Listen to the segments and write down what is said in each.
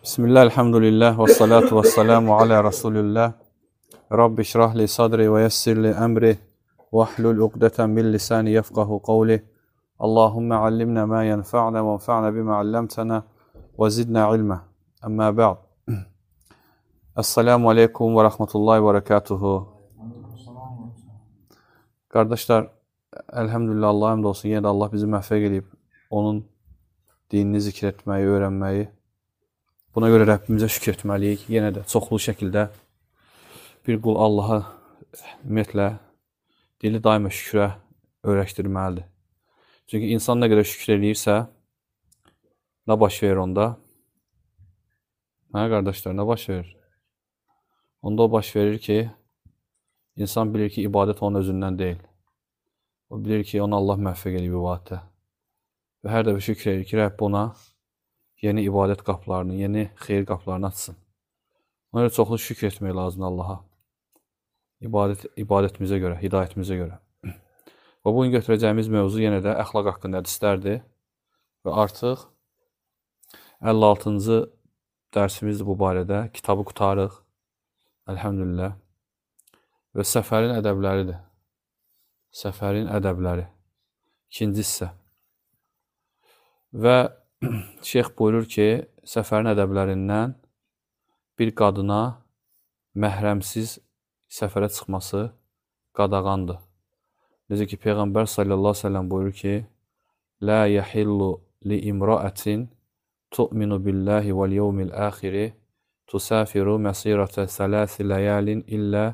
Bismillah, elhamdülillah, və salatu və salamu alə Rasulillah. Rabbi şrah li sadri və yessir li əmri və ahlul uqdətən min lisani yefqahu qavli. Allahümme allimna ma yenfa'na və enfa'na bima allamtana və zidna ilmə. Əmmə ba'd. Esselamu aleykum və rahmetullahi və barakatuhu. Qardaşlar, elhamdülillah, Allah həmd olsun, yenə də Allah bizi məhvəq edib, onun dinini zikr etməyi, öyrənməyi. Buna görə Rəbbimizə şükür etməliyik. Yenə də çoxlu şəkildə bir qul Allaha ümumiyyətlə dili daima şükrə öyrəşdirməlidir. Çünki insan nə qədər şükür edirsə, nə baş verir onda? Hə, qardaşlar, nə baş verir? Onda o baş verir ki, insan bilir ki, ibadət onun özündən deyil. O bilir ki, onu Allah məhvəq edib ibadətə. Və hər dəfə şükür edir ki, Rəbb ona yeni ibadət qapılarını, yeni xeyir qapılarını açsın. Ona görə çoxlu şükür etmək lazımdır Allaha. İbadətimizə görə, hidayətimizə görə. Və bugün götürəcəyimiz mövzu yenə də əxlaq haqqında hədislərdir. Və artıq 56-cı dərsimizdir bu barədə. Kitabı qutarıq. Əlhəmdülillah. Və səfərin ədəbləridir. Səfərin ədəbləri. İkinci hissə. Və Şeyx buyurur ki, səfərin ədəblərindən bir qadına məhrəmsiz səfərə çıxması qadağandır. Necə ki, Peyğəmbər sallallahu aleyhi ve sellem buyurur ki, Lə yəhillu li imra'atin tu'minu billahi vəl yevmil əxiri tusafiru məsirətə sələsi ləyalin illə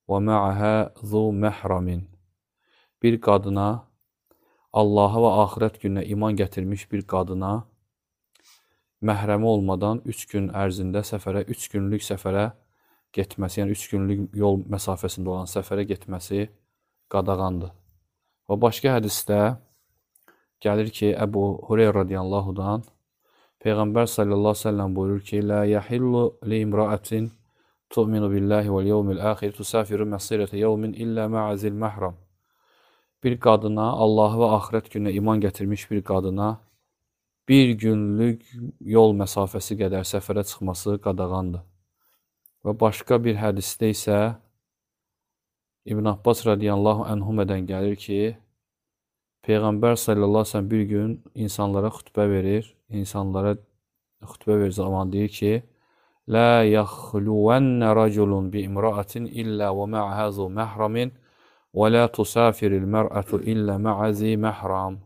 və ma'əhə zu məhramin. Bir qadına Allaha və axirət gününə iman gətirmiş bir qadına məhrəmi olmadan 3 gün ərzində səfərə, 3 günlük səfərə getməsi, yəni 3 günlük yol məsafəsində olan səfərə getməsi qadağandır. Və başqa hədisdə gəlir ki, Əbu Hureyra radiyallahu Peyğəmbər sallallahu aleyhi ve sellem buyurur ki, Lə yəhillu li imra'atin tu'minu billahi vəl yevmil əxir tusafiru məsirətə yevmin illə ma'azil məhram. Bir qadına, Allahı və axirət gününə iman gətirmiş bir qadına bir günlük yol məsafəsi qədər səfərə çıxması qadağandır. Və başqa bir hədisdə isə İbn Abbas radiyallahu anhumədən gəlir ki, Peyğəmbər sallallahu aleyhi ve sellem bir gün insanlara xütbə verir. İnsanlara xütbə verir zaman deyir ki, Lə yaxluvənnə raculun bi imra'atin illə və ma'həzu məhramin və lə tusafiril mər'ətu illə ma'azi məhram.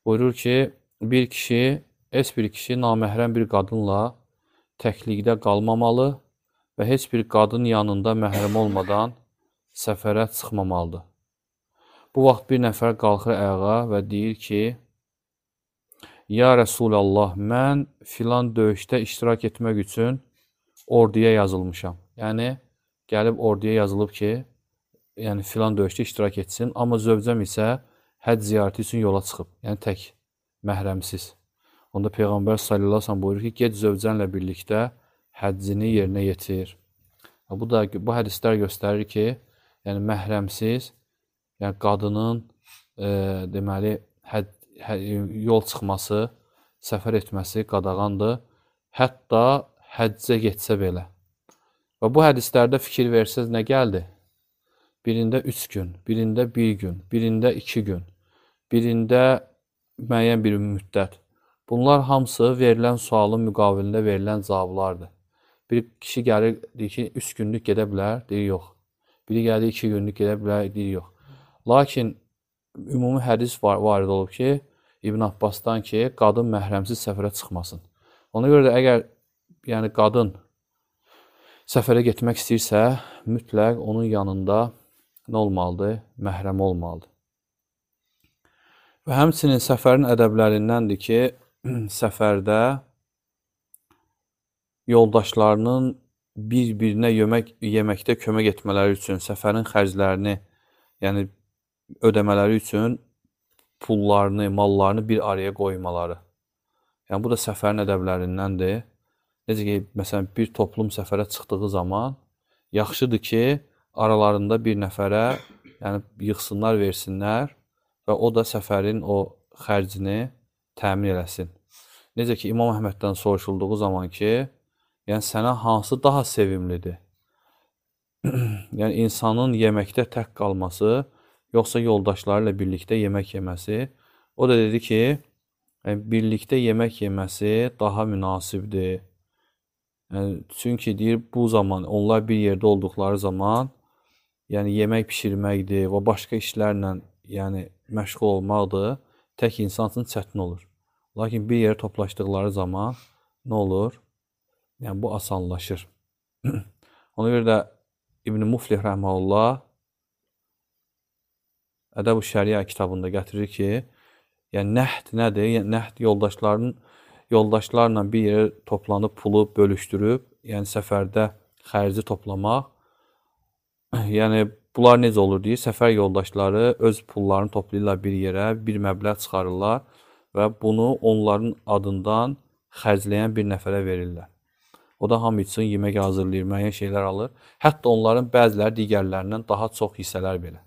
Buyurur ki, bir kişi naməhrəm bir qadınla təklikdə qalmamalı və heç bir qadın yanında məhrəm olmadan səfərə çıxmamalıdır. Bu vaxt bir nəfər qalxır ayağa və deyir ki, Ya Rəsulallah, mən filan döyüşdə iştirak etmək üçün orduya yazılmışam. Yəni, gəlib orduya yazılıb ki, yəni filan döyüşdə iştirak etsin, amma zövcəm isə həcc ziyarəti üçün yola çıxıb, yəni tək, məhrəmsiz. Onda Peyğəmbər sallallahu aleyhi ve sellem buyurur ki, get zövcənlə birlikdə həccini yerinə yetir. Bu hədislər göstərir ki, yəni məhrəmsiz, yəni qadının deməli, yol çıxması, səfər etməsi qadağandır, hətta həccə getsə belə. Və bu hədislərdə fikir versəz nə gəldi? Birində 3 gün, birində 1 gün, birində 2 gün, birində müəyyən bir müddət. Bunlar hamısı verilən sualın müqabilində verilən cavablardır. Bir kişi gəlir, deyir ki, 3 günlük gedə bilər, deyir, yox. Biri gəlir, 2 günlük gedə bilər, deyir, yox. Lakin, ümumi hədis varid olub ki, İbn Abbasdan ki, qadın məhrəmsiz səfərə çıxmasın. Ona görə də əgər yəni, qadın səfərə getmək istəyirsə, mütləq onun yanında nə olmalıdır? Məhrəm olmalıdır. Və həmçinin səfərin ədəblərindəndir ki, səfərdə yoldaşlarının bir-birinə yeməkdə kömək etmələri üçün, səfərin xərclərini, yəni ödəmələri üçün pullarını, mallarını bir araya qoymaları. Yəni, bu da səfərin ədəblərindəndir. Necə ki, məsələn, bir toplum səfərə çıxdığı zaman yaxşıdır ki, aralarında bir nəfərə yəni, yığsınlar, versinlər və o da səfərin o xərcini təmin eləsin. Necə ki, İmam Əhməddən soruşulduğu zaman ki, yəni sənə hansı daha sevimlidir? Yəni insanın yeməkdə tək qalması, yoxsa yoldaşları ilə birlikdə yemək yeməsi? O da dedi ki, birlikdə yemək yeməsi daha münasibdir. Yəni, çünki deyir, bu zaman, onlar bir yerdə olduqları zaman, yəni yemək pişirməkdir və başqa işlərlə məşğul olmaqdır, tək insan üçün çətin olur. Lakin bir yerə toplaşdıqları zaman nə olur? Yəni, bu asanlaşır. Ona görə də İbn Muflih rəhməhullah Ədəb-ü Şəriə kitabında gətirir ki, yəni nəhd nədir? Yəni nəhd yoldaşlarla bir yerə toplanıb pulu bölüşdürüb, yəni səfərdə xərci toplamaq. Yəni bunlar necə olur deyir? Səfər yoldaşları öz pullarını toplayırlar bir yerə, bir məbləğ çıxarırlar və bunu onların adından xərcləyən bir nəfərə verirlər. O da hamı üçün yemək hazırlayır, müəyyən şeylər alır. Hətta onların bəziləri digərlərindən daha çox hissələr belə.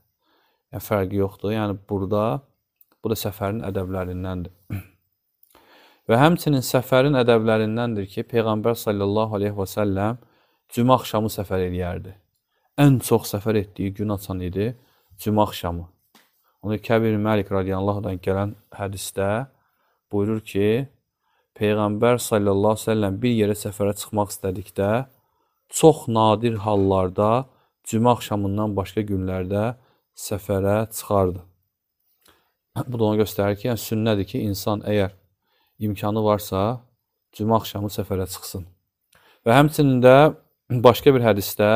Yəni, fərqi yoxdur. Yəni, bu da səfərin ədəblərindəndir. Və həmçinin səfərin ədəblərindəndir ki, Peyğəmbər sallallahu aleyhi və səlləm cümə axşamı səfər eləyərdi. Ən çox səfər etdiyi gün açan idi cümə axşamı. Onu Kəbir Məlik radiyallahu gələn hədisdə buyurur ki, Peyğəmbər sallallahu aleyhi və səlləm bir yerə səfərə çıxmaq istədikdə, çox nadir hallarda cümə axşamından başqa günlərdə səfərə çıxardı. Bu da onu göstərir ki, yəni sünnədir ki, insan əgər imkanı varsa, cümə axşamı səfərə çıxsın. Və həmçinin də başqa bir hədisdə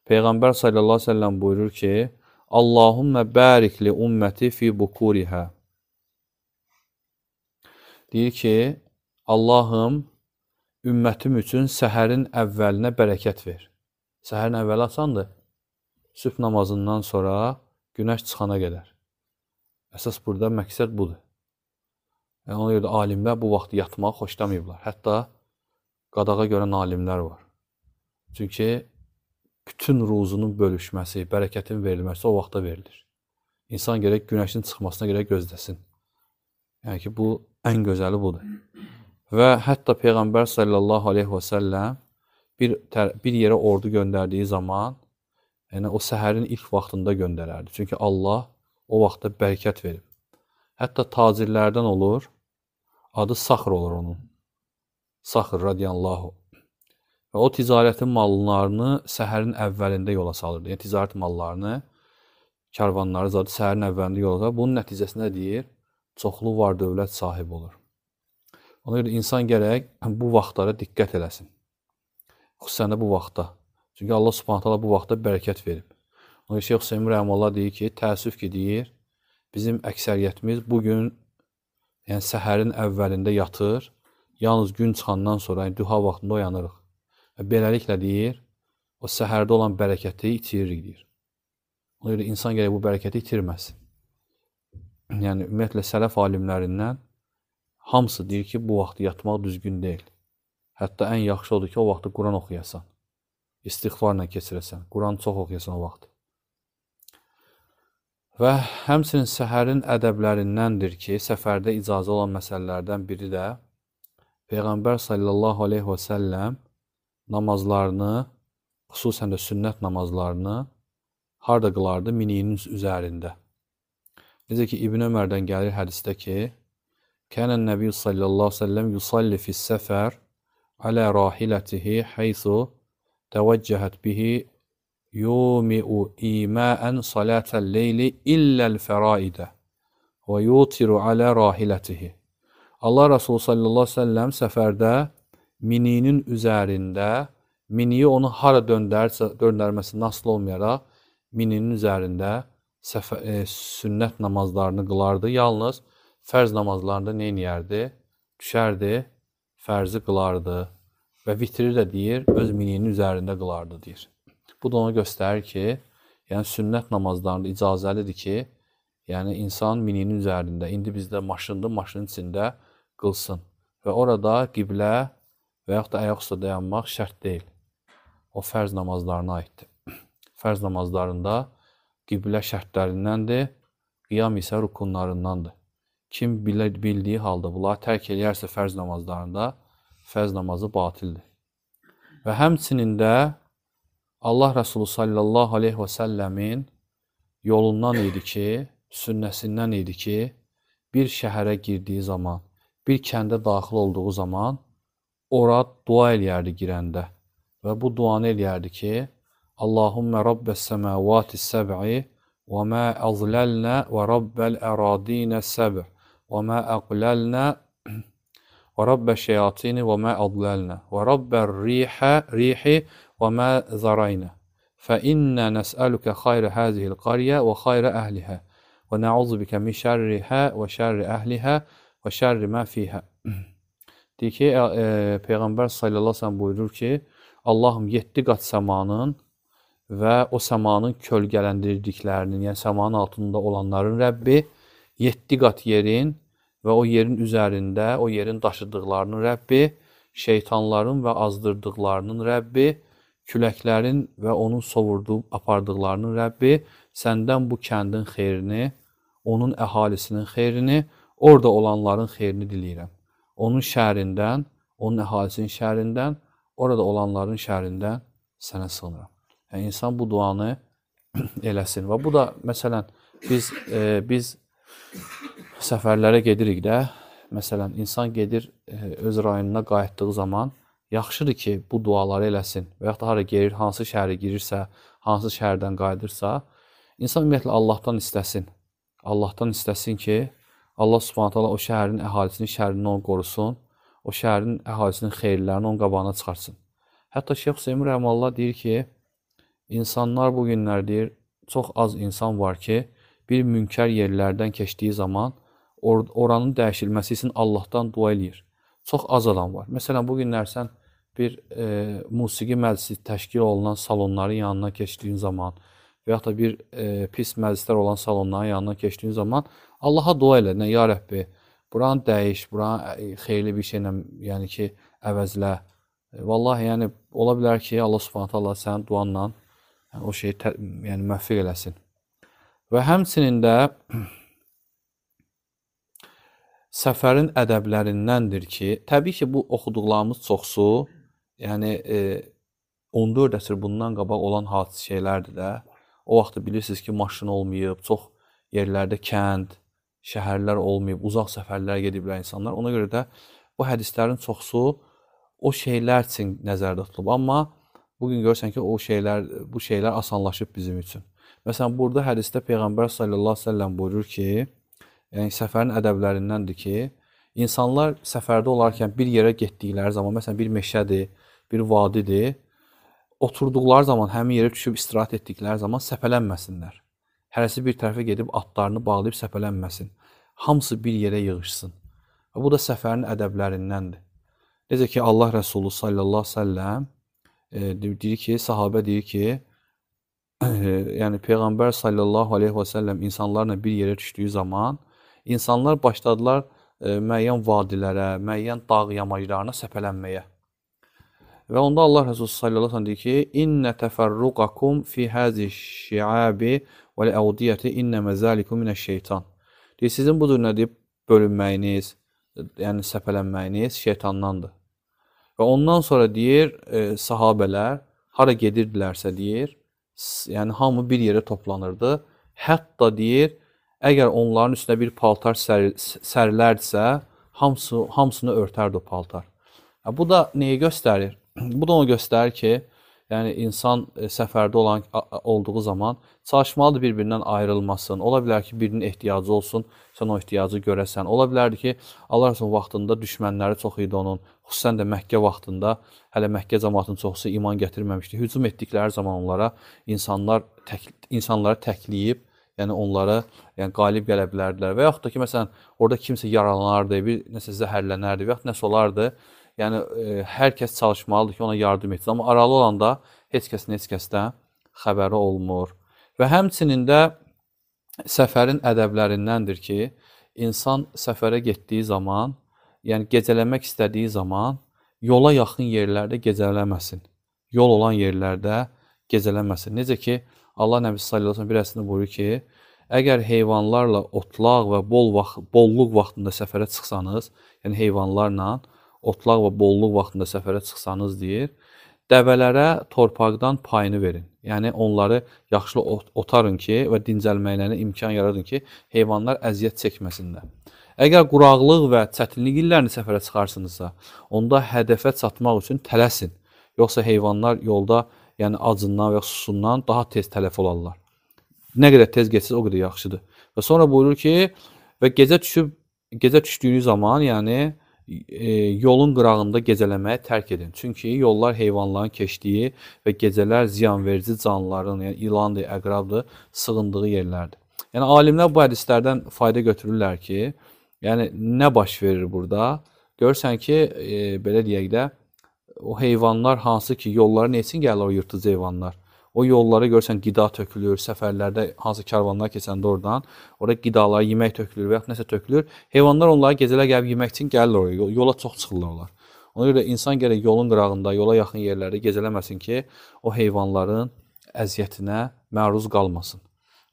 Peyğəmbər sallallahu aleyhi və səlləm buyurur ki, Allahümmə bərikli ümməti fi bukurihə. Deyir ki, Allahım, ümmətim üçün səhərin əvvəlinə bərəkət ver. Səhərin əvvəli asandır. Sübh namazından sonra günəş çıxana qədər. Əsas burada məqsəd budur. Yəni, ona görə də alimlər bu vaxt yatmağı xoşlamayıblar. Hətta qadağa görən alimlər var. Çünki bütün ruzunun bölüşməsi, bərəkətin verilməsi o vaxta verilir. İnsan gərək günəşin çıxmasına görə gözləsin. Yəni ki, bu ən gözəli budur. Və hətta Peyğəmbər sallallahu aleyhi və səlləm bir yerə ordu göndərdiyi zaman, yəni o səhərin ilk vaxtında göndərərdi. Çünki Allah o vaxtda bərəkət verib. Hətta tacirlərdən olur, adı Saxr olur onun. Saxr radiyallahu. Və o ticarətin mallarını səhərin əvvəlində yola salırdı. Yəni ticarət mallarını, karvanları zadı səhərin əvvəlində yola salırdı. Bunun nəticəsində deyir, çoxlu var dövlət sahibi olur. Ona görə insan gərək bu vaxtlara diqqət eləsin. Xüsusən də bu vaxtda. Çünki Allah subhanahu taala bu vaxtda bərəkət verib. Ona görə Şeyx Hüseyn rəhməhullah deyir ki, təəssüf ki, deyir, bizim əksəriyyətimiz bugün yəni səhərin əvvəlində yatır, yalnız gün çıxandan sonra, yəni duha vaxtında oyanırıq. Və beləliklə deyir, o səhərdə olan bərəkəti itiririk, deyir. Ona görə insan gərək bu bərəkəti itirməsin. Yəni, ümumiyyətlə, sələf alimlərindən hamısı deyir ki, bu vaxt yatmaq düzgün deyil. Hətta ən yaxşı odur ki, o vaxtda Quran oxuyasan. İstiğfarla keçirəsən. Quran çox oxuyasan o vaxt. Və həmçinin səhərin ədəblərindəndir ki, səfərdə icazə olan məsələlərdən biri də Peyğəmbər sallallahu aleyhi və səlləm namazlarını, xüsusən də sünnət namazlarını harada qılardı? Mininin üzərində. Necə ki, İbn Ömərdən gəlir hədisdə ki, Kənən Nəbi sallallahu aleyhi və səlləm yusalli fis-səfər alə rahilətihi heysu təvəccəhət bihi yumi'u iməən salətəl leyli illəl fəraidə və yutiru alə rahilətihi. Allah Rasulü sallallahu aleyhi və səlləm səfərdə mininin üzərində, miniyi onu hara döndərməsi nasıl olmayaraq, mininin üzərində sünnət namazlarını qılardı. Yalnız fərz namazlarında nə edirdi? Düşərdi, fərzi qılardı və vitri də deyir, öz mininin üzərində qılardı, deyir. Bu da onu göstərir ki, yəni sünnət namazlarında icazəlidir ki, yəni insan mininin üzərində, indi bizdə maşındır, maşının içində qılsın. Və orada qiblə və yaxud da ayaq üstə dayanmaq şərt deyil. O fərz namazlarına aiddir. Fərz namazlarında qiblə şərtlərindəndir, qiyam isə rukunlarındandır. Kim bildiyi halda bunları tərk eləyərsə fərz namazlarında, fərz namazı batildir. Və həmçinin də Allah Rəsulü sallallahu aleyhi və səlləmin yolundan idi ki, sünnəsindən idi ki, bir şəhərə girdiyi zaman, bir kəndə daxil olduğu zaman ora dua eləyərdi girəndə və bu duanı eləyərdi ki, Allahümmə Rabbəs səməvati səb'i və mə əzləlnə və Rabbəl əradinə səb'i və mə əqləlnə və Rabbə şeyatini və mə əzləlnə və Rabbər rihi və mə zaraynə fə innə nəsəlükə xayrə həzihil qaryə və xayrə əhlihə və nə'udzu bikə min şərrihə və şərri əhlihə və şərri mə fihə. Deyir ki, Peyğəmbər sallallahu aleyhi ve sellem buyurur ki, Allahım 7 qat səmanın və o səmanın kölgələndirdiklərinin, yəni səmanın altında olanların Rəbbi, 7 qat yerin və o yerin üzərində, o yerin daşıdıqlarının Rəbbi, şeytanların və azdırdıqlarının Rəbbi, küləklərin və onun sovurduğu, apardıqlarının Rəbbi, səndən bu kəndin xeyrini, onun əhalisinin xeyrini, orada olanların xeyrini diləyirəm. Onun şərindən, onun əhalisinin şərindən, orada olanların şərindən sənə sığınıram. Yəni, insan bu duanı eləsin. Və bu da, məsələn, biz səfərlərə gedirik də, məsələn, insan gedir öz rayonuna qayıtdığı zaman, yaxşıdır ki, bu duaları eləsin və yaxud da hara gerir, hansı şəhərə girirsə, hansı şəhərdən qayıdırsa, insan ümumiyyətlə Allahdan istəsin. Allahdan istəsin ki, Allah subhanət hala o şəhərin əhalisinin şərrini onu qorusun, o şəhərin əhalisinin xeyirlərini onun qabağına çıxarsın. Hətta Şeyx Hüseymin Rəhmallah deyir ki, insanlar bu günlər deyir, çox az insan var ki, bir münkər yerlərdən keçdiyi zaman oranın dəyişilməsi üçün Allahdan dua eləyir. Çox az adam var. Məsələn, bu günlər sən bir musiqi məclisi təşkil olunan salonların yanına keçdiyin zaman və yaxud da bir pis məclislər olan salonların yanına keçdiyin zaman Allaha dua elə, ya Rəbbi, buranı dəyiş, buranı xeyirli bir şeylə, yəni ki, əvəzlə. Vallahi, yəni, ola bilər ki, Allah subhanət Allah sənin duanla o şeyi müvəffiq eləsin. Və həmçinin də səfərin ədəblərindəndir ki, təbii ki, bu oxuduqlarımız çoxsu, yəni 14 əsr bundan qabaq olan hadisi şeylərdir də. O vaxtda bilirsiniz ki, maşın olmayıb, çox yerlərdə kənd, şəhərlər olmayıb, uzaq səfərlər gediblər insanlar. Ona görə də bu hədislərin çoxsu o şeylər üçün nəzərdə tutulub. Amma bugün görürsən ki, bu şeylər asanlaşıb bizim üçün. Məsələn, burada hədisdə Peyğəmbər sallallahu aleyhi ve sellem buyurur ki, yəni səfərin ədəblərindəndir ki, insanlar səfərdə olarkən bir yerə getdikləri zaman, məsələn, bir meşədir, bir vadidir, oturduqları zaman, həmin yerə düşüb istirahət etdikləri zaman səpələnməsinlər. Hərəsi bir tərəfə gedib atlarını bağlayıb səpələnməsin. Hamısı bir yerə yığışsın. Və bu da səfərin ədəblərindəndir. Necə ki, Allah Rəsulü sallallahu aleyhi ve sellem deyir ki, sahabə deyir ki, yəni Peyğəmbər sallallahu aleyhi ve sellem insanlarla bir yerə düşdüyü zaman, insanlar başladılar müəyyən vadilərə, müəyyən dağ yamaclarına səpələnməyə. Və onda Allah Rəsulü sallallahu aleyhi ve sellem deyir ki, İnnə təfərruqakum fi həzi şiabi və ləudiyyəti innəmə zəlikum minəş-şeytan. Deyir, sizin budur nə deyib bölünməyiniz, yəni səpələnməyiniz şeytandandır. Və ondan sonra deyir, sahabələr hara gedirdilərsə deyir, yəni hamı bir yerə toplanırdı. Hətta deyir, əgər onların üstünə bir paltar sərilərdisə, hamısını örtərdi o paltar. Bu da neyi göstərir? Bu da onu göstərir ki, yəni insan səfərdə olduğu zaman çalışmalıdır bir-birindən ayrılmasın. Ola bilər ki, birinin ehtiyacı olsun, sən o ehtiyacı görəsən. Ola bilərdir ki, Allah Rəsulü vaxtında düşmənləri çox idi onun. Xüsusən də Məkkə vaxtında, hələ Məkkə cəmaatının çoxusu iman gətirməmişdi. Hücum etdikləri zaman onlara insanları təkləyib, yəni onlara qalib gələ bilərdilər. Və yaxud da ki, məsələn, orada kimsə yaralanardı, nəsə zəhərlənərdi və yaxud nəsə olardı. Yəni, hər kəs çalışmalıdır ki, ona yardım etsin. Amma aralı olanda heç kəsdən xəbəri olmur. Və həmçinin də səfərin ədəblərindəndir ki, insan səfərə getdiyi zaman, yəni gecələmək istədiyi zaman, yola yaxın yerlərdə gecələməsin. Yol olan yerlərdə gecələməsin. Necə ki, Allah Nəbisi sallallahu əleyhi və səlləm bir hədisində buyurur ki, Əgər heyvanlarla otlaq və bolluq vaxtında səfərə çıxsanız, yəni heyvanlarla otlaq və bolluq vaxtında səfərə çıxsanız deyir, dəvələrə torpaqdan payını verin. Yəni onları yaxşı otarın ki və dincəlməklərinə imkan yaradın ki, heyvanlar əziyyət çəkməsinlər. Əgər quraqlıq və çətinlik illərini səfərə çıxarsınızsa, onda hədəfə çatmaq üçün tələsin. Yoxsa heyvanlar yolda, yəni acından və susundan daha tez tələf olarlar. Nə qədər tez geçsiniz, o qədər yaxşıdır. Və sonra buyurur ki, və gecə düşdüyünüz zaman, yəni yolun qırağında gecələməyi tərk edin. Çünki yollar heyvanların keçdiyi və gecələr ziyanverici canlıların, yəni ilandır, əqrabdır, sığındığı yerlərdir. Yəni alimlər bu hədislərdən fayda götürürlər ki, yəni nə baş verir burada? Görürsən ki, belə deyək də, o heyvanlar hansı ki, yollara nə üçün gəlirlər o yırtıcı heyvanlar? O yollara görürsən qida tökülür, səfərlərdə hansı karvanlar keçəndə oradan, orada qidalar, yemək tökülür və yaxud nəsə tökülür. Heyvanlar onları gecələr gəlib yemək üçün gəlirlər oraya, yola çox çıxırlar onlar. Ona görə insan gərək yolun qırağında, yola yaxın yerlərdə gecələməsin ki, o heyvanların əziyyətinə məruz qalmasın.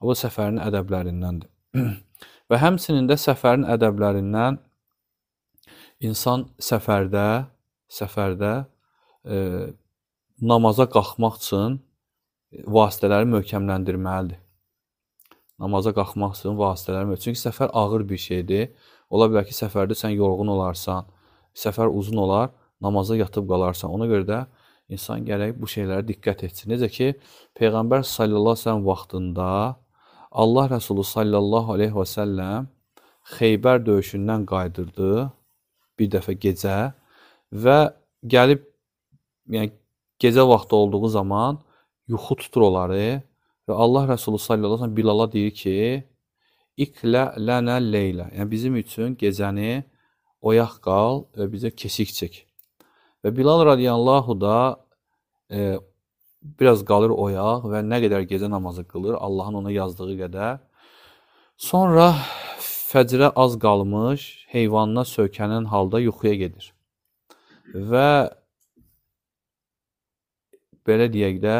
Bu səfərin ədəblərindəndir. Və həmçinin də səfərin ədəblərindən insan səfərdə namaza qalxmaq üçün vasitələri möhkəmləndirməlidir. Namaza qalxmaq üçün vasitələri möhkəmləndirməlidir. Çünki səfər ağır bir şeydir. Ola bilər ki, səfərdə sən yorğun olarsan, səfər uzun olar, namaza yatıb qalarsan. Ona görə də insan gərək bu şeylərə diqqət etsin. Necə ki, Peyğəmbər sallallahu əleyhi və səlləm vaxtında Allah Rəsulu sallallahu əleyhi və səlləm Xeybər döyüşündən qayıdırdı bir dəfə gecə və gəlib, yəni gecə vaxtı olduğu zaman yuxu tutur onları və Allah Rəsulu sallallahu əleyhi və səlləm Bilala deyir ki, İqlə lənə leylə, yəni bizim üçün gecəni oyaq qal və bizə kesik çək. Və Bilal radiyallahu da biraz qalır oyaq və nə qədər gecə namazı qılır, Allahın ona yazdığı qədər. Sonra fəcrə az qalmış, heyvanına söykənən halda yuxuya gedir. Və belə deyək də,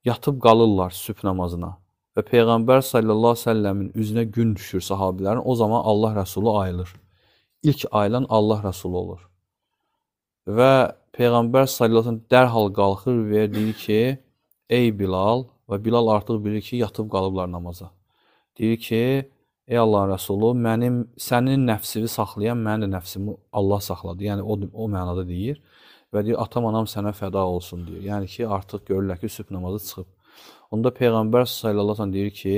yatıb qalırlar sübh namazına. Və Peyğəmbər sallallahu əleyhi və səlləmin üzünə gün düşür sahabilərin. O zaman Allah Rəsulu ayılır. İlk ayılan Allah Rəsulu olur. Və Peyğəmbər sallallahu əleyhi və səlləm dərhal qalxır və deyir ki, ey Bilal, və Bilal artıq bilir ki, yatıb qalıblar namaza. Deyir ki, ey Allahın Rəsulu, sənin nəfsini saxlayan, mənim də nəfsimi Allah saxladı. Yəni o mənada deyir. Və deyir, atam, anam sənə fəda olsun deyir. Yəni ki, artıq görürlər ki, sübh namazı çıxıb. Onda Peyğəmbər sallallahu əleyhi və səlləm deyir ki,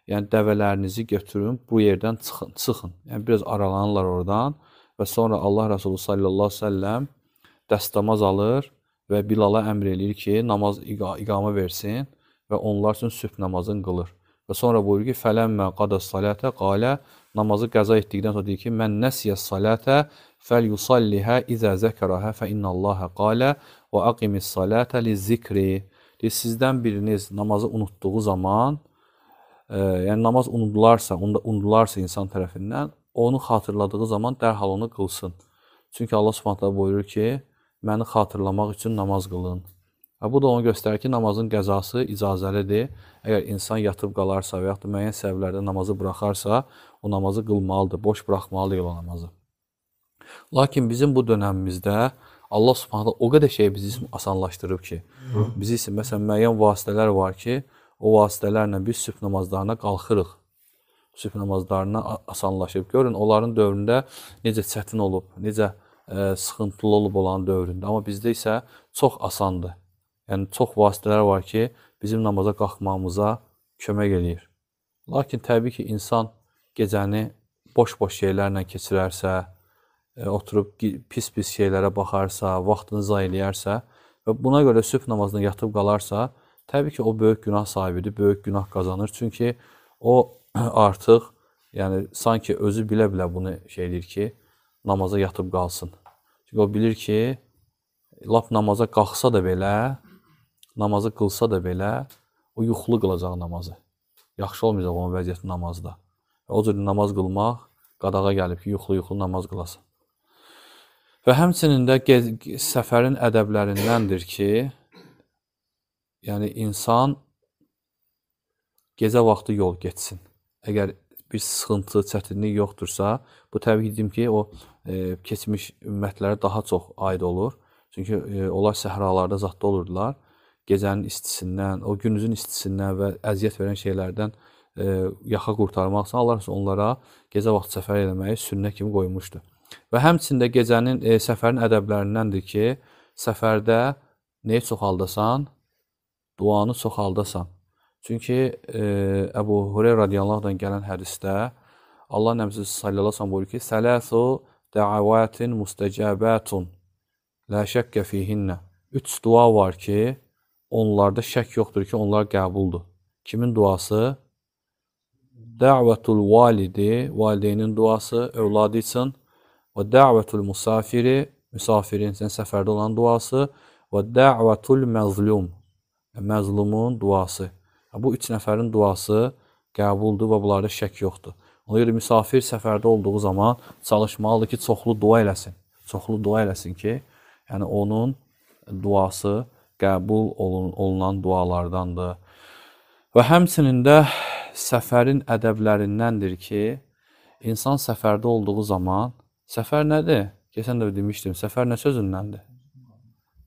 yəni dəvələrinizi götürün, bu yerdən çıxın. Yəni biraz aralanırlar oradan və sonra Allah Rəsulu sallallahu əleyhi və səlləm dəstəmaz alır və Bilala əmr eləyir ki, namaz iqamə versin və onlar üçün sübh namazını qılır. Və sonra buyurur ki, fələmmə qadas salətə qalə, namazı qəza etdikdən sonra deyir ki, mən nəsiyə salətə fəlyusallihə izə zəkərəhə fə innəlləhə qalə və aqimis salətə li zikri. Deyir, sizdən biriniz namazı unutduğu zaman, yəni namaz unudularsa insan tərəfindən, onu xatırladığı zaman dərhal onu qılsın. Çünki Allah Subhanahu taala buyurur ki, məni xatırlamaq üçün namaz qılın. Bu da onu göstərir ki, namazın qəzası icazəlidir. Əgər insan yatıb qalarsa və yaxud da müəyyən səbəblərdə namazı buraxarsa, o namazı qılmalıdır, boş buraxmalı deyil o namazı. Lakin bizim bu dönəmimizdə Allah Subhanahu o qədər şey bizi asanlaşdırıb ki, bizi isə məsələn müəyyən vasitələr var ki, o vasitələrlə biz sübh namazlarına qalxırıq. Sübh namazlarına asanlaşıb. Görün, onların dövründə necə çətin olub, necə sıxıntılı olub olan dövründə. Amma bizdə isə çox asandır. Yəni, çox vasitələr var ki, bizim namaza qalxmamıza kömək eləyir. Lakin təbii ki, insan gecəni boş-boş şeylərlə keçirərsə, oturub pis-pis şeylərə baxarsa, vaxtını zay eləyərsə və buna görə sübh namazına yatıb qalarsa, təbii ki, o böyük günah sahibidir, böyük günah qazanır. Çünki o artıq, yəni sanki özü bilə-bilə bunu şey edir ki, namaza yatıb qalsın. Çünki o bilir ki, lap namaza qalxsa da belə, namazı qılsa da belə, o yuxulu qılacaq namazı. Yaxşı olmayacaq onun vəziyyəti namazda. O cür namaz qılmaq qadağa gəlib ki, yuxulu-yuxulu namaz qılasın. Və həmçinin də səfərin ədəblərindəndir ki, yəni insan gecə vaxtı yol getsin. əgər bir sıxıntı, çətinlik yoxdursa, bu təbii ki, o keçmiş ümmətlərə daha çox aid olur. Çünki onlar səhralarda zətdə olurdular. Gecənin istisindən, o gündüzün istisindən və əziyyət verən şeylərdən yaxa qurtarmaq üçün Allah onlara gecə vaxt səfər eləməyi sünnə kimi qoymuşdu. Və həmçində gecənin səfərin ədəblərindəndir ki, səfərdə neyi çoxaldasan? Duanı çoxaldasan. Çünki Əbu Hureyra radiyallahu anh gələn hədisdə Allah Nəbisi sallallahu aleyhi buyurur ki, Sələsu dəavatin müstəcəbətun lə şəkkə fihinnə. 3 dua var ki, onlarda şək yoxdur ki, onlar qəbuldur. Kimin duası? Dəvətul validi, valideynin duası, övladı üçün. Və dəvətul musafiri, misafirin, səfərdə olan duası. Və dəvətul məzlum, məzlumun duası. Bu 3 nəfərin duası qəbuldur və bunlarda şək yoxdur. Ona görə misafir səfərdə olduğu zaman çalışmalıdır ki, çoxlu dua eləsin. Çoxlu dua eləsin ki, yəni onun duası qəbul olunan dualardandır. Və həmçinin də səfərin ədəblərindəndir ki, insan səfərdə olduğu zaman, səfər nədir? Keçən də demişdim, səfər nə sözündəndir?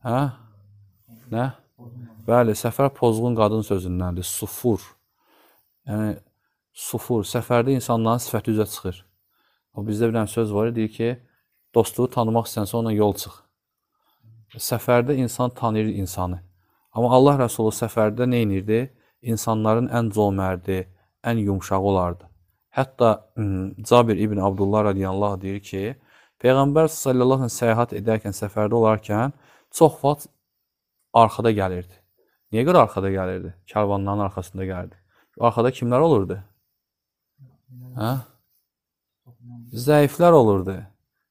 Hə? Nə? Bəli, səfər pozğun qadın sözündəndir, sufur. Yəni, sufur, səfərdə insanların sifəti üzə çıxır. O, bizdə bir söz var, deyir ki, dostluğu tanımaq istənsə onunla yol çıx. Səfərdə insan tanıyır insanı. Amma Allah Rəsulü səfərdə nə inirdi? İnsanların ən cömərdi, ən yumşağı olardı. Hətta Cabir ibn Abdullah radiyallahu deyir ki, Peyğəmbər sallallahu aleyhi səyahət edərkən, səfərdə olarkən çox vaxt arxada gəlirdi. Niyə görə arxada gəlirdi? Karvanların arxasında gəlirdi. Arxada kimlər olurdu? Hə? Zəiflər olurdu.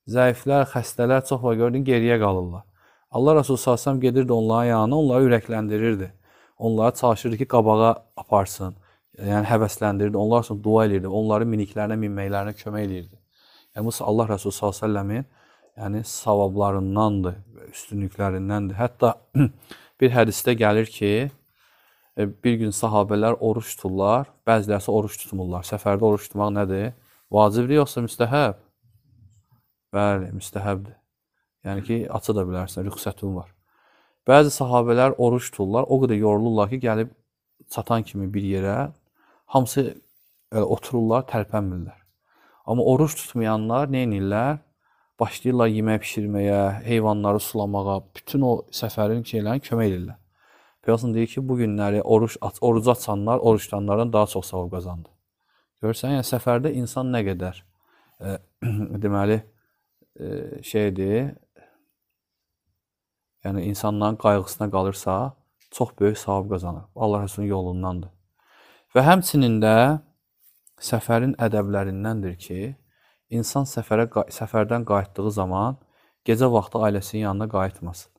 Zəiflər, xəstələr çox vaxt gördün, geriyə qalırlar. Allah Rəsulü sallallahu gedirdi onların yanına, onları ürəkləndirirdi. Onları çalışırdı ki, qabağa aparsın. Yəni, həvəsləndirirdi. Onlar üçün dua edirdi. Onların miniklərinə, minməklərinə kömək edirdi. Yəni, bu Allah Rəsulü s.ə.v-in yəni, savablarındandır, üstünlüklərindəndir. Hətta bir hədisdə gəlir ki, bir gün sahabələr oruç tuturlar, bəzilərsə oruç tutmurlar. Səfərdə oruç tutmaq nədir? Vacibdir, yoxsa müstəhəb? Bəli, müstəhəbdir. Yəni ki, açı da bilərsən, rüxsətin var. Bəzi sahabələr oruç tuturlar, o qədər yorulurlar ki, gəlib çatan kimi bir yerə, hamısı otururlar, tərpənmirlər. Amma oruç tutmayanlar nə edirlər? Başlayırlar yemək pişirməyə, heyvanları sulamağa, bütün o səfərin şeylərini kömək edirlər. Peyğəmbər deyir ki, bu günləri oruc açanlar, oruç tutanlardan daha çox savab qazandı. Görürsən, yəni səfərdə insan nə qədər deməli şeydir, yəni insanların qayğısına qalırsa, çox böyük savab qazanır. Allah Rəsulünün yolundandır. Və həmçinin də səfərin ədəblərindəndir ki, insan səfərdən qayıtdığı zaman gecə vaxtı ailəsinin yanına qayıtmasın.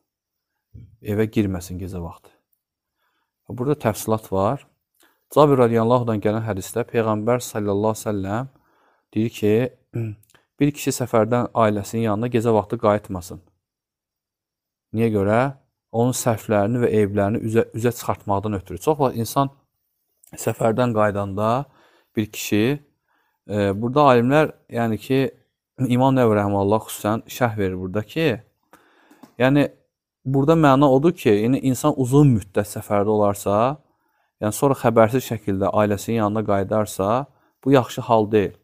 Evə girməsin gecə vaxtı. Burada təfsilat var. Cabir radiyallahu anh gələn hədisdə Peyğəmbər sallallahu aleyhi ve sellem deyir ki, bir kişi səfərdən ailəsinin yanına gecə vaxtı qayıtmasın. Niyə görə? Onun səhvlərini və eyblərini üzə çıxartmaqdan ötürü. Çox vaxt insan səfərdən qaydanda bir kişi, burada alimlər, yəni ki, İmam Nəvvi rəhməhullah xüsusən şərh verir burada ki, yəni, burada məna odur ki, yəni insan uzun müddət səfərdə olarsa, yəni sonra xəbərsiz şəkildə ailəsinin yanına qayıdarsa, bu yaxşı hal deyil.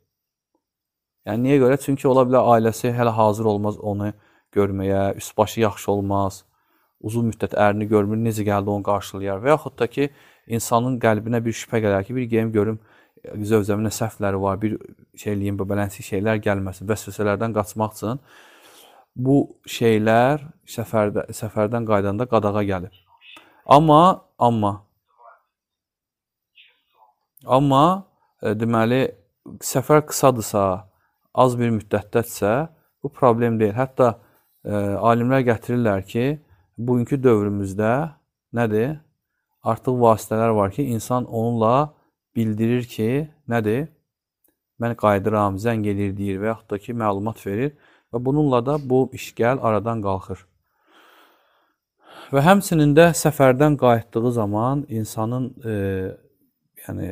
Yəni, niyə görə? Çünki ola bilər ailəsi hələ hazır olmaz onu görməyə, üst-başı yaxşı olmaz, uzun müddət ərini görmür, necə gəldi onu qarşılayar və yaxud da ki, insanın qəlbinə bir şübhə gələr ki, bir geyim görüm, zövzəmin səhvləri var, bir şeyliyim, bələnsi şeylər gəlməsin, vəsvəsələrdən qaçmaq üçün bu şeylər səfərdən qaydanda qadağa gəlir. Amma deməli, səfər qısadırsa, az bir müddətdədirsə, bu problem deyil. Hətta alimlər gətirirlər ki, bugünkü dövrümüzdə nədir? Artıq vasitələr var ki, insan onunla bildirir ki, nədir? Mən qayıdıram, zəng edir, deyir və yaxud da ki, məlumat verir və bununla da bu işgəl aradan qalxır. Və həmçinin də səfərdən qayıtdığı zaman insanın yəni,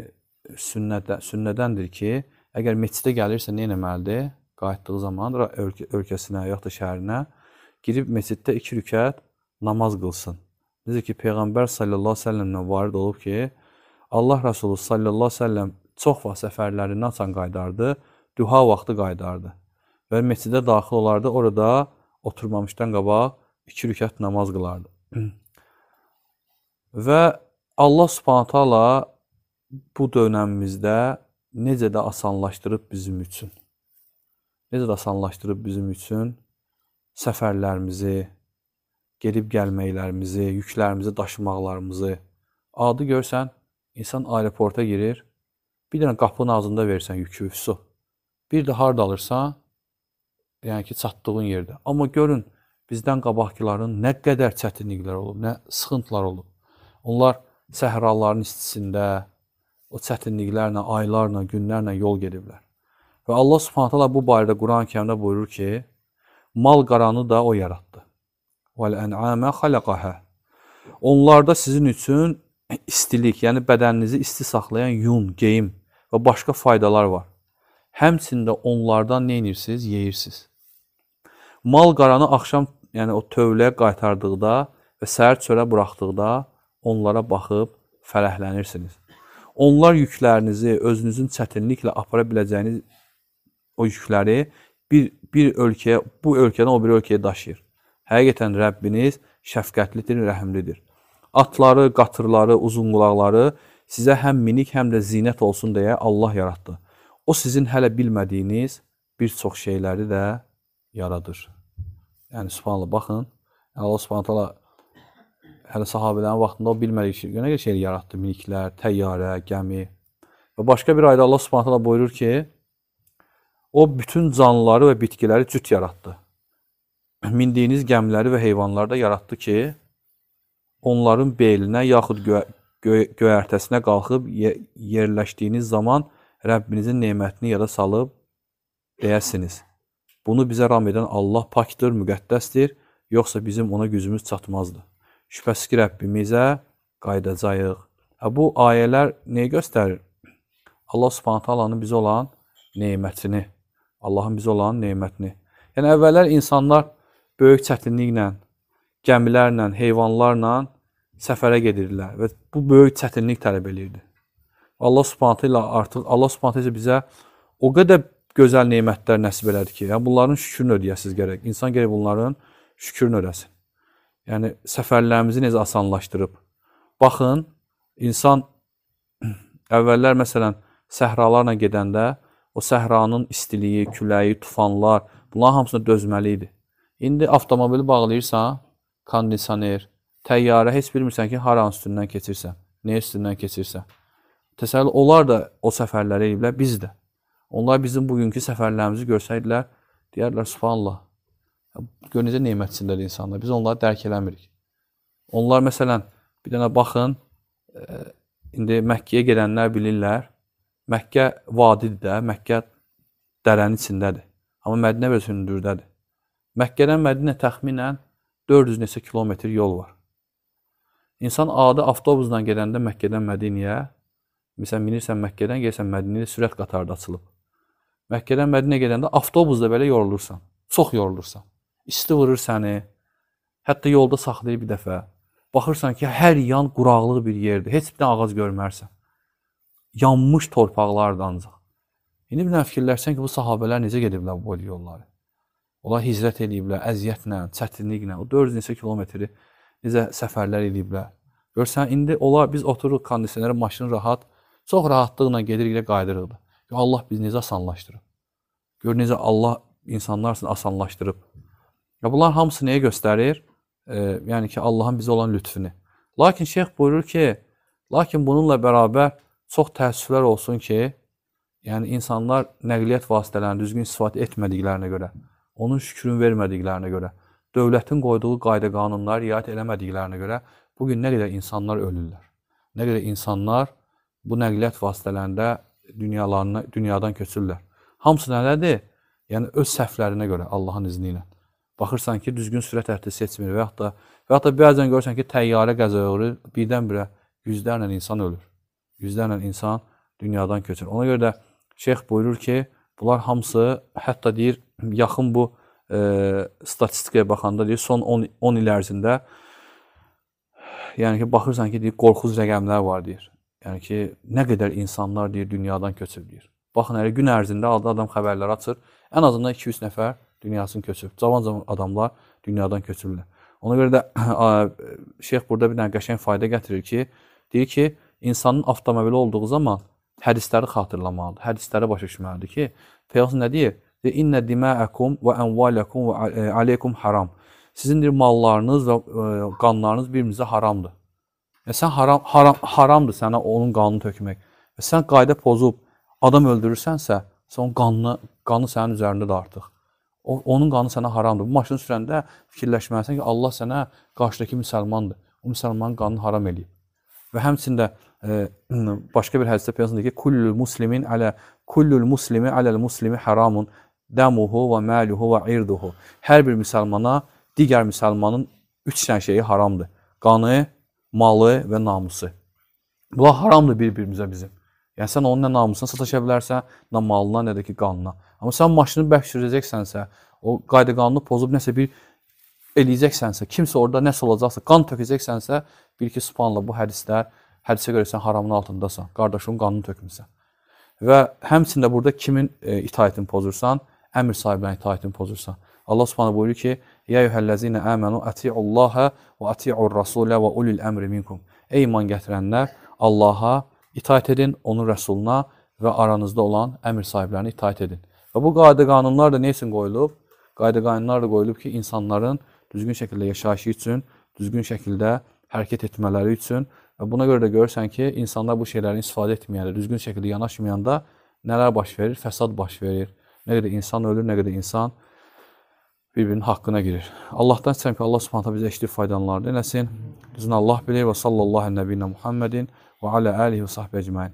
sünnədəndir ki, əgər meçidə gəlirsə nə etməlidir? Qayıtdığı zaman ölkəsinə, yaxud da şəhərinə girib meçiddə 2 rükət namaz qılsın. Necə ki, Peyğəmbər sallallahu əleyhi və səlləmlə varid olub ki, Allah Rəsulü sallallahu əleyhi və səlləm çox vaxt səfərlərindən açan qaydardı, duha vaxtı qaydardı. Və meçidə daxil olardı, orada oturmamışdan qabaq 2 rükət namaz qılardı. Və Allah Subhanahu taala bu dönəmimizdə necə də asanlaşdırıb bizim üçün. Necə də asanlaşdırıb bizim üçün səfərlərimizi, gedib gəlməklərimizi, yüklərimizi daşımaqlarımızı. Adı görsən, insan aeroporta girir, bir dənə qapının ağzında verirsən yükü, su. Bir də harda alırsan, yəni ki, çatdığın yerdə. Amma görün, bizdən qabaqkiların nə qədər çətinliklər olub, nə sıxıntılar olub. Onlar səhraların istisində, o çətinliklərlə, aylarla, günlərlə yol gediblər. Və Allah Subhanahu taala bu barədə Quran-Kərimdə buyurur ki, mal qaranı da o yaratdı. وَالْاَنْعَامَ خَلَقَهَا Onlarda sizin üçün istilik, yəni bədəninizi isti saxlayan yun, geyim və başqa faydalar var. Həmçində onlardan nə edirsiniz? Yeyirsiniz. Mal qaranı axşam, yəni o tövləyə qaytardıqda və səhər çölə buraxdıqda onlara baxıb fərəhlənirsiniz. Onlar yüklərinizi, özünüzün çətinliklə apara biləcəyiniz o yükləri bir ölkəyə, bu ölkədən o bir ölkəyə daşıyır. Həqiqətən Rəbbiniz şəfqətlidir, rəhimlidir. Atları, qatırları, uzun qulaqları sizə həm minik, həm də zinət olsun deyə Allah yaratdı. O sizin hələ bilmədiyiniz bir çox şeyləri də yaradır. Yəni, subhanallah, baxın, Allah subhanallah hələ sahabələrin vaxtında o bilmədik nə şey yaratdı, miniklər, təyyarə, gəmi. Və başqa bir ayda Allah subhanallah buyurur ki, o bütün canlıları və bitkiləri cüt yaratdı. Mindiyiniz gəmiləri və heyvanları da yaratdı ki, onların belinə yaxud göyərtəsinə qalxıb yerləşdiyiniz zaman Rəbbinizin nemətini yada salıb deyəsiniz. Bunu bizə ram edən Allah pakdır, müqəddəsdir, yoxsa bizim ona gücümüz çatmazdı. Şübhəsiz ki, Rəbbimizə qayıdacağıq. Bu ayələr neyi göstərir? Allah Subhanahu taalanın bizə olan nemətini, Allahın bizə olan nemətini. Yəni, əvvəllər insanlar böyük çətinliklə, gəmilərlə, heyvanlarla səfərə gedirdilər və bu böyük çətinlik tələb edirdi. Allah Subhanahu bizə o qədər gözəl nemətlər nəsib elədi ki, yəni bunların şükrünü ödəyəsiniz gərək. İnsan gərək bunların şükrünü ödəsin. Yəni, səfərlərimizi necə asanlaşdırıb. Baxın, insan əvvəllər, məsələn, səhralarla gedəndə o səhranın istiliyi, küləyi, tufanlar, bunların hamısına dözməli idi. İndi avtomobili bağlayırsan, kondisioner, təyyarə, heç bilmirsən ki, haranın üstündən keçirsən, nə üstündən keçirsən. Təsəvvür, onlar da o səfərləri ediblər, biz də. Onlar bizim bugünkü səfərlərimizi görsəydilər, deyərlər, subhanallah, gör necə neymətçindədir insanlar, biz onları dərk eləmirik. Onlar, məsələn, bir dənə baxın, indi Məkkəyə gedənlər bilirlər, Məkkə vadidir də, Məkkə dərənin içindədir, amma Mədinə və hündürdədir. Məkkədən Mədinə təxminən 400 neçə kilometr yol var. İnsan adi avtobusla gedəndə Məkkədən Mədinəyə, məsələn, minirsən Məkkədən, gəlsən Mədinəyə sürət qatarda açılıb. Məkkədən Mədinəyə gedəndə avtobusda belə yorulursan, çox yorulursan. İsti vurur səni, hətta yolda saxlayır bir dəfə. Baxırsan ki, hər yan quraqlıq bir yerdir, heç bir ağac görmərsən. Yanmış torpaqlardır ancaq. İndi bir dənə fikirlərsən ki, bu sahabələr necə gediblər bu boylu yolları? Onlar hicrət ediblər, əziyyətlə, çətinliklə, o 400 neçə kilometri necə səfərlər ediblər. Görsən, indi onlar, biz oturuq kondisionerə, maşını rahat, çox rahatlıqla gedirik, qayıdırıq da. Allah bizi necə asanlaşdırıb? Gör, necə Allah insanlar üçün asanlaşdırıb. Bunlar hamısı nəyə göstərir? Yəni ki, Allahın bizə olan lütfünü. Lakin şeyx buyurur ki, lakin bununla bərabər çox təəssüflər olsun ki, yəni insanlar nəqliyyat vasitələrini düzgün istifadə etmədiklərinə görə, onun şükrünü vermədiklərinə görə, dövlətin qoyduğu qayda qanunları riayət eləmədiklərinə görə bugün nə qədər insanlar ölürlər. Nə qədər insanlar bu nəqliyyat vasitələrində dünyadan köçürlər. Hamısı nələdir? Yəni öz səhvlərinə görə, Allahın izni ilə. Baxırsan ki, düzgün sürət həddi seçmir və yaxud da bəzən görürsən ki, təyyarə qəzaya uğrayır, birdən-birə yüzlərlə insan ölür. Yüzlərlə insan dünyadan köçür. Ona görə də şeyx buyurur ki, bunlar hamısı, hətta deyir, yaxın bu statistikaya baxanda deyir, son 10 il ərzində, yəni ki, baxırsan ki, deyir, qorxuz rəqəmlər var, deyir. Yəni ki, nə qədər insanlar, deyir, dünyadan köçür, deyir. Baxın, hər gün ərzində adam xəbərlər açır, ən azından 200 nəfər dünyasını köçür. Cavan adamlar dünyadan köçürürlər. Ona görə də şeyx burada bir dənə qəşəng fayda gətirir ki, deyir ki, insanın avtomobili olduğu zaman hədisləri xatırlamalıdır, hədisləri başa düşməlidir ki, Peyğəmbər nə deyir? İnnə dima'akum və envalakum və aleykum haram. Sizin mallarınız və qanlarınız bir-birinizə haramdır. Sən haramdır sənə onun qanını tökmək. Və sən qayda pozub adam öldürürsənsə, sən onun qanı sənin üzərində də artıq. Onun qanı sənə haramdır. Bu maşını sürəndə fikirləşməlisən ki, Allah sənə qarşıdakı müsəlmandır. O müsəlmanın qanını haram eləyib. Və həmçində başqa bir hədisdə Peyğəmbər deyir ki, kullul muslimi aləl muslimi haramun dəmuhu və məluhu və irduhu. Hər bir müsəlmana digər müsəlmanın 3 dənə şeyi haramdır. Qanı, malı və namusu. Bunlar haramdır bir-birimizə bizim. Yəni sən onun nə namusuna sataşa bilərsən, nə malına, nə də ki qanına. Amma sən maşını bərk sürəcəksənsə, o qayda qanunu pozub nəsə bir eləyəcəksənsə, kimsə orada nəsə olacaqsa, qan tökəcəksənsə, bil ki, subhanallah, bu hədisə görə sən haramın altındasan, qardaşının qanını tökmüsən. Və həmçində burada kimin itaətini pozursan, əmr sahiblərin itaətini pozursan. Allah subhanallah buyurur ki, Ya eyyuhəl-ləzinə əmənu əti'ullaha və əti'ur rasulə və ulil əmri minkum. Ey iman gətirənlər, Allaha itaət edin, onun rəsuluna və aranızda olan əmr sahiblərini itaət edin. Və bu qayda qanunlar da nə üçün qoyulub? Qayda qanunlar da qoyulub ki, insanların düzgün şəkildə yaşayışı üçün, düzgün şəkildə hərəkət etmələri üçün və buna görə də görürsən ki, insanlar bu şeylərin istifadə etməyəndə, düzgün şəkildə yanaşmayanda nələr baş verir? Fəsad baş verir. Nə qədər insan ölür, nə qədər insan bir-birinin haqqına girir. Allahdan istəyirəm ki, Allah subhanətə bizə eşitib faydalanlarını eləsin. Düzün Allah bilir və sallallahu əleyhi və Muhammedin və alə alihi və sahbə ecmain.